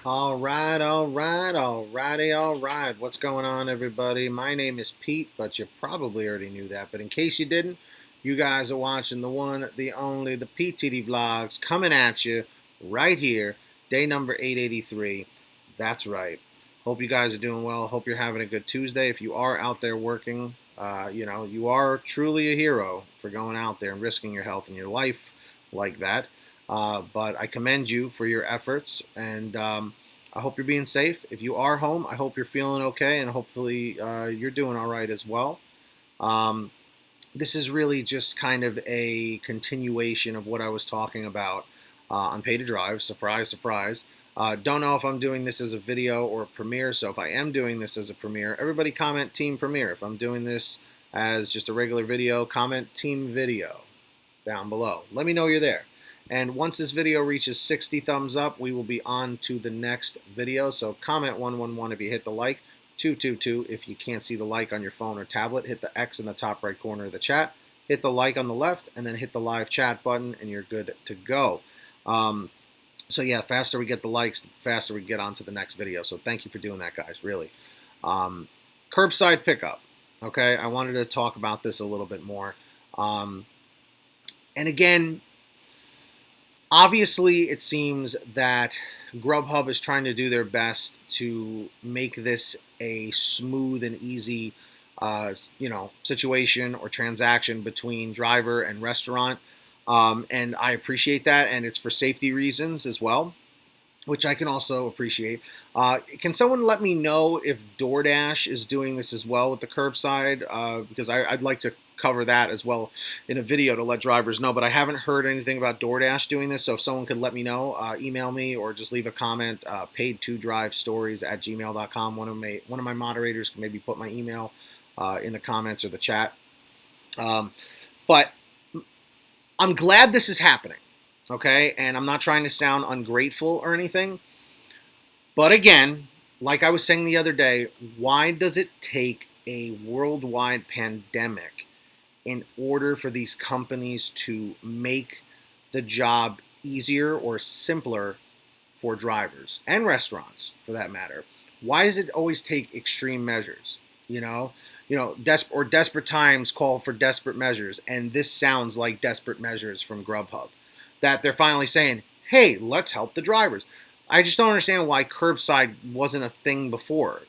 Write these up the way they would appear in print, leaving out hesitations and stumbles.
All right. What's going on, everybody? My name is Pete, but you probably already knew that. But in case you didn't, you guys are watching the one, the only, the PTD Vlogs coming at you right here, day number 883. That's right. Hope you guys are doing well. Hope you're having a good Tuesday. If you are out there working, you are truly a hero for going out there and risking your health and your life like that. But I commend you for your efforts, and I hope you're being safe. If you are home, I hope you're feeling okay, and hopefully you're doing all right as well. Um, this is really just kind of a continuation of what I was talking about on Pay to Drive. Surprise, surprise. Don't know if I'm doing this as a video or a premiere, so if I am doing this as a premiere, everybody comment Team Premiere. If I'm doing this as just a regular video, comment Team Video down below. Let me know you're there. And once this video reaches 60 thumbs up, we will be on to the next video. So comment 111 if you hit the like, 222 if you can't see the like on your phone or tablet. Hit the X in the top right corner of the chat. Hit the like on the left, and then hit the live chat button, and you're good to go. So yeah, faster we get the likes, the faster we get on to the next video. So thank you for doing that, guys, really. Curbside pickup. Okay, I wanted to talk about this a little bit more. And again, obviously, it seems that GrubHub is trying to do their best to make this a smooth and easy, situation or transaction between driver and restaurant. And I appreciate that, and it's for safety reasons as well, which I can also appreciate. Can someone let me know if DoorDash is doing this as well with the curbside? Because I'd like to cover that as well in a video to let drivers know, but I haven't heard anything about DoorDash doing this, so if someone could let me know, email me or just leave a comment, paid2drivestories@gmail.com. One of my moderators can maybe put my email in the comments or the chat. But I'm glad this is happening, okay? And I'm not trying to sound ungrateful or anything, but again, like I was saying the other day, why does it take a worldwide pandemic in order for these companies to make the job easier or simpler for drivers and restaurants, for that matter? Why does it always take extreme measures? Desperate times call for desperate measures, and this sounds like desperate measures from GrubHub. That they're finally saying, hey, let's help the drivers. I just don't understand why curbside wasn't a thing before,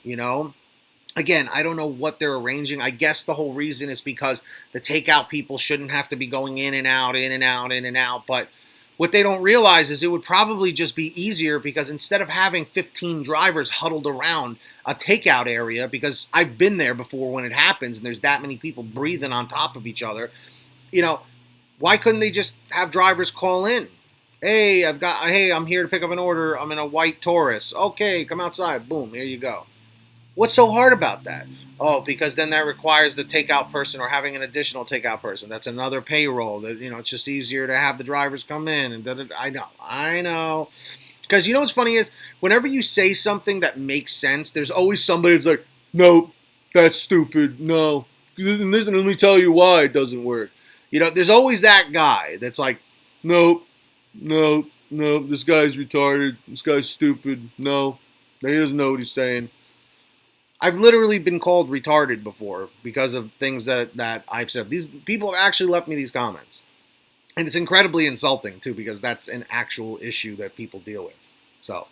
Again, I don't know what they're arranging. I guess the whole reason is because the takeout people shouldn't have to be going in and out, in and out, in and out. But what they don't realize is it would probably just be easier because instead of having 15 drivers huddled around a takeout area, because I've been there before when it happens and there's that many people breathing on top of each other, why couldn't they just have drivers call in? Hey, I'm here to pick up an order. I'm in a white Taurus. Okay, come outside. Boom, here you go. What's so hard about that? Oh, because then that requires the takeout person or having an additional takeout person. That's another payroll. That it's just easier to have the drivers come in and I know. Because what's funny is whenever you say something that makes sense, there's always somebody that's like, "Nope, that's stupid. No, listen, let me tell you why it doesn't work." There's always that guy that's like, "Nope, nope, nope. This guy's retarded. This guy's stupid. No, he doesn't know what he's saying." I've literally been called retarded before because of things that I've said. These people have actually left me these comments. And it's incredibly insulting, too, because that's an actual issue that people deal with. So,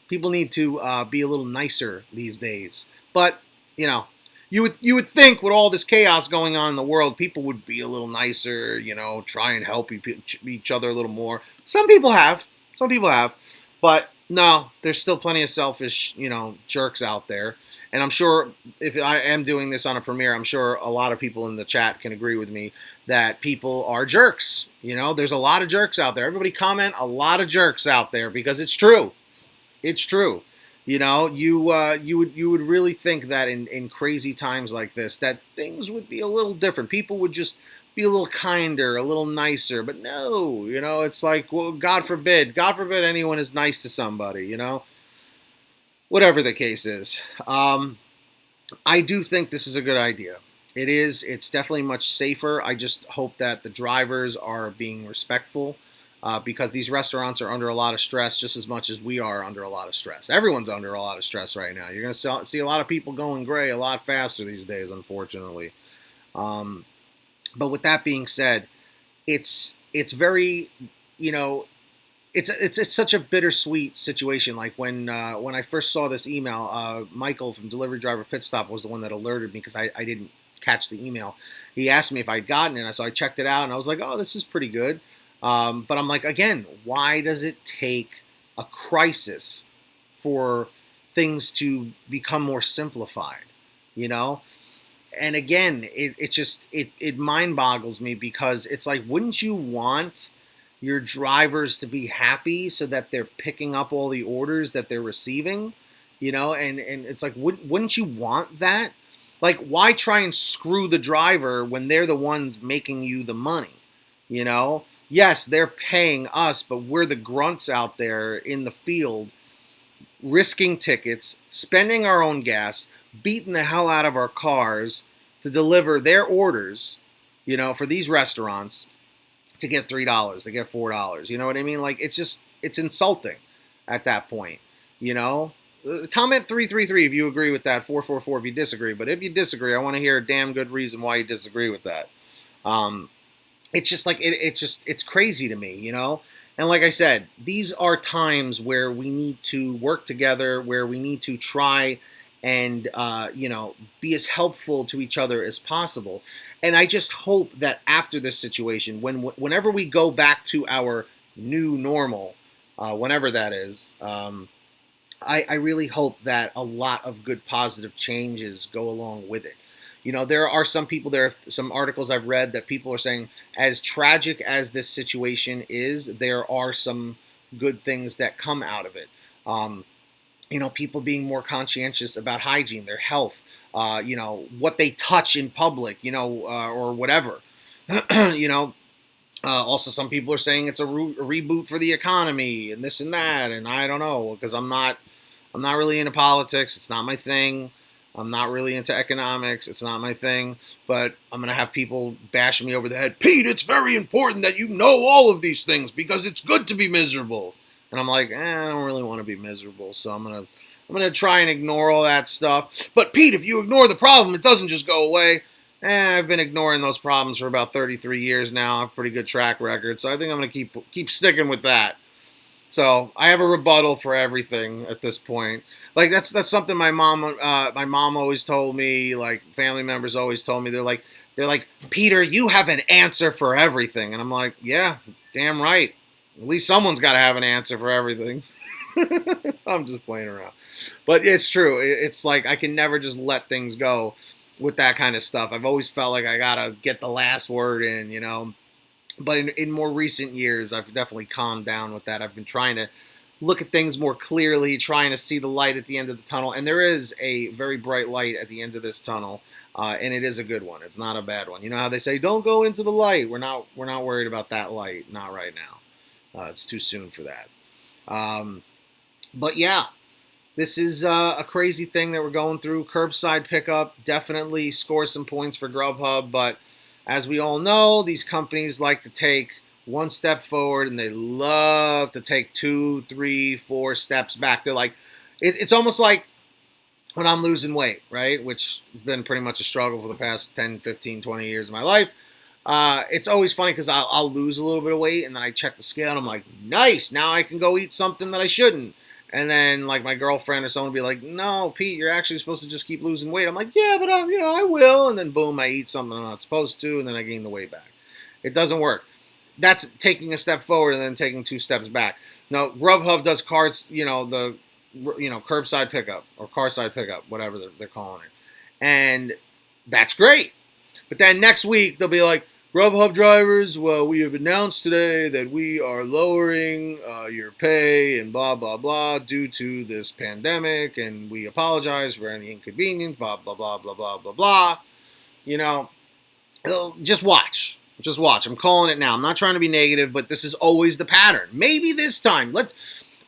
people need to be a little nicer these days. But, you would think with all this chaos going on in the world, people would be a little nicer, try and help each other a little more. Some people have. But no, there's still plenty of selfish, jerks out there. And I'm sure if I am doing this on a premiere, I'm sure a lot of people in the chat can agree with me that people are jerks. There's a lot of jerks out there. Everybody comment a lot of jerks out there because it's true. It's true. You would really think that in crazy times like this that things would be a little different. People would just be a little kinder, a little nicer. But no, it's like, well, God forbid anyone is nice to somebody, whatever the case is. I do think this is a good idea. It is. It's definitely much safer. I just hope that the drivers are being respectful because these restaurants are under a lot of stress just as much as we are under a lot of stress. Everyone's under a lot of stress right now. You're going to see a lot of people going gray a lot faster these days, unfortunately. But with that being said, it's very, you know, it's such a bittersweet situation. Like when I first saw this email, Michael from Delivery Driver Pit Stop was the one that alerted me because I didn't catch the email. He asked me if I'd gotten it, so I checked it out, and I was like, oh, this is pretty good. But I'm like, again, why does it take a crisis for things to become more simplified? You know? And again, it mind boggles me because it's like, wouldn't you want your drivers to be happy so that they're picking up all the orders that they're receiving? You know, and it's like, wouldn't you want that? Like, why try and screw the driver when they're the ones making you the money? You know? Yes, they're paying us, but we're the grunts out there in the field risking tickets, spending our own gas, beating the hell out of our cars to deliver their orders, you know, for these restaurants to get $3, to get $4. You know what I mean? Like, it's insulting at that point, you know? Comment 333 if you agree with that, 444 if you disagree. But if you disagree, I want to hear a damn good reason why you disagree with that. It's just like, it's crazy to me, you know? And like I said, these are times where we need to work together, where we need to try and, you know, be as helpful to each other as possible. And I just hope that after this situation, whenever we go back to our new normal, whenever that is, I really hope that a lot of good positive changes go along with it. You know, there are some articles I've read that people are saying, as tragic as this situation is, there are some good things that come out of it. You know, people being more conscientious about hygiene, their health, you know, what they touch in public, you know, or whatever. You know, also some people are saying it's a reboot for the economy and this and that, and I don't know, because I'm not really into politics. It's not my thing. I'm not really into economics. It's not my thing. But I'm going to have people bashing me over the head. Pete, it's very important that you know all of these things because it's good to be miserable. And I'm like, I don't really want to be miserable. So I'm gonna try and ignore all that stuff. But Pete, if you ignore the problem, it doesn't just go away. I've been ignoring those problems for about 33 years now. I have a pretty good track record. So I think I'm going to keep sticking with that. So I have a rebuttal for everything at this point. Like that's something my mom always told me. Like family members always told me. They're like, Peter, you have an answer for everything. And I'm like, yeah, damn right. At least someone's got to have an answer for everything. I'm just playing around, but it's true. It's like I can never just let things go with that kind of stuff. I've always felt like I gotta get the last word in, you know. But in more recent years, I've definitely calmed down with that. I've been trying to look at things more clearly, trying to see the light at the end of the tunnel. And there is a very bright light at the end of this tunnel, and it is a good one. It's not a bad one. You know how they say, don't go into the light. We're not worried about that light. Not right now. It's too soon for that. But yeah, this is a crazy thing that we're going through. Curbside pickup definitely scores some points for GrubHub, but as we all know, these companies like to take one step forward and they love to take 2, 3, 4 steps back. They're like, it's almost like when I'm losing weight, right? Which has been pretty much a struggle for the past 10, 15, 20 years of my life. It's always funny because I'll lose a little bit of weight and then I check the scale and I'm like, nice, now I can go eat something that I shouldn't. And then like my girlfriend or someone will be like, no, Pete, you're actually supposed to just keep losing weight. I'm like, yeah, but you know, I will. And then boom, I eat something I'm not supposed to, and then I gain the weight back. It doesn't work. That's taking a step forward and then taking 2 steps back. Now, GrubHub does curbside pickup or carside pickup, whatever they're calling it. And that's great. But then next week, they'll be like, GrubHub drivers, well, we have announced today that we are lowering your pay and blah, blah, blah due to this pandemic, and we apologize for any inconvenience, blah, blah, blah, blah, blah, blah, blah. You know, just watch. Just watch. I'm calling it now. I'm not trying to be negative, but this is always the pattern. Maybe this time.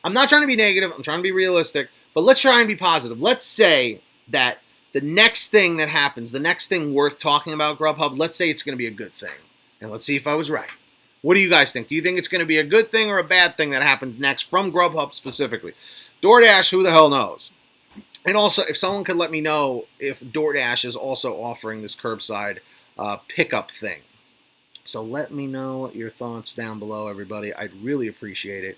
I'm not trying to be negative. I'm trying to be realistic, but let's try and be positive. Let's say that the next thing that happens, the next thing worth talking about GrubHub, let's say it's going to be a good thing. And let's see if I was right. What do you guys think? Do you think it's going to be a good thing or a bad thing that happens next from Grubhub specifically? DoorDash, who the hell knows? And also, if someone could let me know if DoorDash is also offering this curbside pickup thing. So let me know your thoughts down below, everybody. I'd really appreciate it.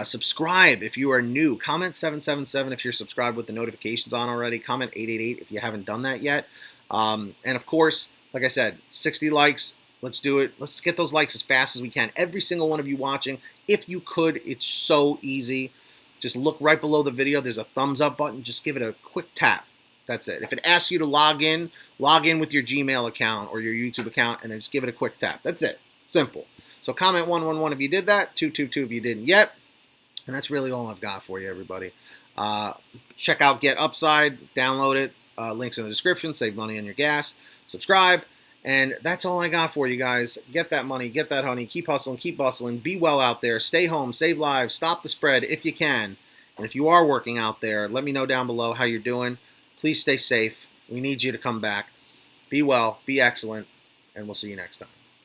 Subscribe if you are new. Comment 777 if you're subscribed with the notifications on already. Comment 888 if you haven't done that yet. And of course, like I said, 60 likes. Let's do it. Let's get those likes as fast as we can. Every single one of you watching, if you could, it's so easy. Just look right below the video. There's a thumbs up button. Just give it a quick tap. That's it. If it asks you to log in with your Gmail account or your YouTube account, and then just give it a quick tap. That's it. Simple. So comment 111 if you did that, 222 if you didn't yet. And that's really all I've got for you, everybody. Check out Get Upside. Download it. Links in the description. Save money on your gas. Subscribe. And that's all I got for you guys. Get that money. Get that honey. Keep hustling. Keep bustling. Be well out there. Stay home. Save lives. Stop the spread if you can. And if you are working out there, let me know down below how you're doing. Please stay safe. We need you to come back. Be well. Be excellent. And we'll see you next time.